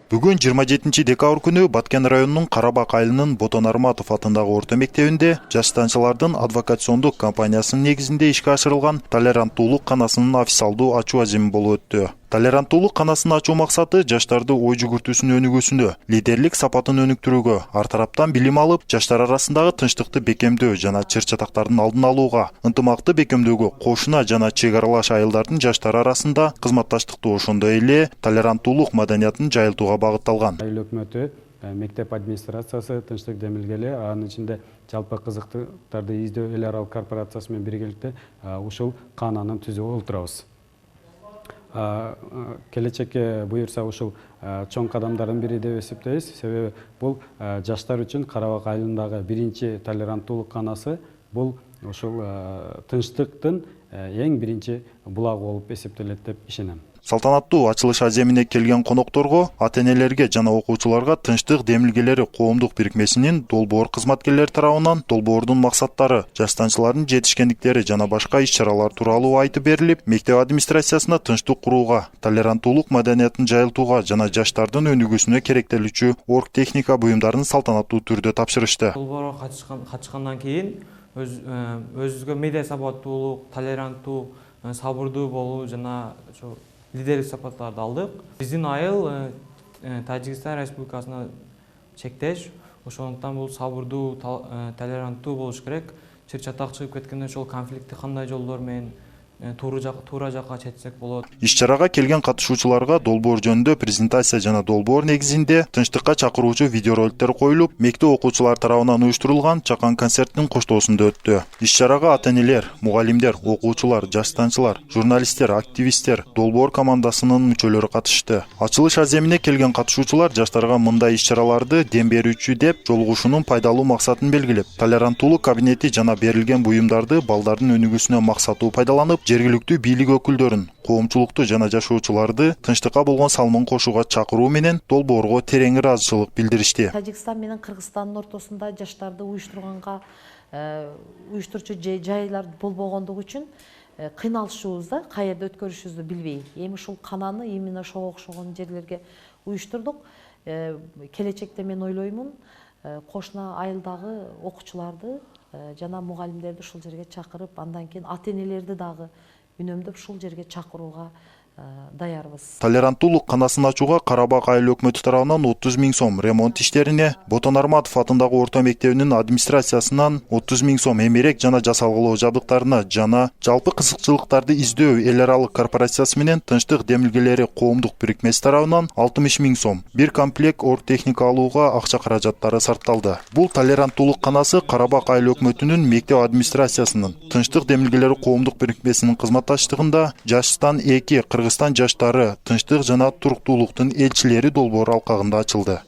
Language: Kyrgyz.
Бүгін 27 декабрь күні Баткен районының Қарабақ айылының Ботон Арматов атындағы орта мектебінде жас станциялардың адвокациондық компаниясының негізінде ишке ашырылған толеранттуулук канасынын официалдуу ачуу аземи болуп өттү. Толеранттуулук канасын ачуу максаты жаштарды ой жүгүртүүсүн өнүгүүсүнө, лидерлик сапатын өнүктүрүүгө, ар тараптан билим алып, жаштар арасындагы тынчтыкты бекемдөө жана чыр-чатактардын алдын алууга, ынтымакты бекемдөөгө, кошуна жана чек аралаш айылдардын жаштары арасында кызматташтыкты ошондой эле толеранттуулук маданиятын жайылтууга багытталган. Айыл өкмөтү, мектеп администрациясы тынчтык демилгели, анын ичинде жалпы кызыктыктарды издөө эл аралык корпорациясы менен биргеликте ушул кананын түзүп отурабыз. Келечекке буюрса ушул чоң кадамдардын бири деп эсептейбиз. Себеби бул жаштар үчүн Карабак айылындагы биринчи толеранттуулук канасы бул ушул тынчтыктын эң биринчи булагы болуп эсептелет деп ишенем. Салтанаттуу ачылыш аземине келген конокторго, ата-энелерге жана окуучуларга тынчтык демилгелери коомдук бирикмесинин долбоор кызматкерлери тарабынан долбоордун максаттары, жаш станциялардын жетишкендиктери жана башка иш-чаралар тууралуу айтып берилип, мектеп администрациясына тынчтык курууга, толеранттуулук маданиятын жайылтууга жана жаштардын өнүгүүсүнө керектелүүчү оргтехника буюмдарын салтанаттуу түрдө тапшырышты. Долбоорго катышкандан кийин өзүбүзгө медиа сабаттуулук, толеранттуу, сабырдуу болуу жана лидерлик сапаттарды алдык. Биздин айыл Тажикстан Республикасына чектеш, ошондуктан бул сабырдуу, толеранттуу болуш керек. Чыр-чатак чыгып кеткенде ошол конфликтти кандай жолдор менен туура жакка чечсек болот. Иш-чарага келген катышуучуларга долбоор жөнүндө презентация жана долбоор негизинде тынчтыкка чакыруучу видеороликтер коюлуп, мектеп окуучулар тарабынан уюштурулган чакан концерттин коштоосунда өттү. Иш-чарага ата-энелер, мугалимдер, окуучулар, жаш станциялар, журналисттер, активисттер, долбоор командасынын мүчөлөрү катышты. Ачылыш аземине келген катышуучулар жаштарга мындай иш-чараларды дем берүүчү деп жолугушуунун пайдалуу максатын белгилеп, толеранттуулук кабинети жана берилген буюмдарды балдардын өнүгүүсүнө максаттуу пайдаланып, жергиликтүү бийлик өкүлдөрүн, коомчулукту жана жашоочуларды тынчтыкка болгон салымын кошууга чакыруу менен долбоорго терең ыраазычылык билдиришти. Тажикстан менен Кыргызстандын ортосунда жаштарды уюштурганга уюштурчу жайлар болбогондугу үчүн кыйналышыбыз да, каерде өткөрүшүбүздү билбей. Эми ушул кананы именно ошого окшогон жерлерге уюштурдук. Келечекте мен ойлоймун, кошуна айылдагы окуучуларды жана мугалимдерди ушул жерге чакырып, андан кийин ата-энелерди дагы үнөмдөп ушул жерге чакырууга даярбыз. Толеранттуулук канасын ачууга Карабак айыл өкмөтү тарабынан 30 000 сом ремонт иштерине, Ботон Арматов атындагы орто мектебинин администрациясынан 30 000 сом эмерек жана жасалгылоо жабдыктарына жана жалпы кызыкчылыктарды издөө эл аралык корпорациясы менен тынчтык демилгелери коомдук бирикмеси тарабынан 60 000 сом, бир комплект оргтехника алууга акча каражаттары сарпталды. Бул толеранттуулук канасы Карабак айыл өкмөтүнүн мектеп администрациясынын тынчтык демилгелери коомдук бирикмесинин кызматташтыгында Жаштан 2 Кыргызстан жаштары тынчтык жана туруктуулуктун элчилери долбоор алкагында ачылды.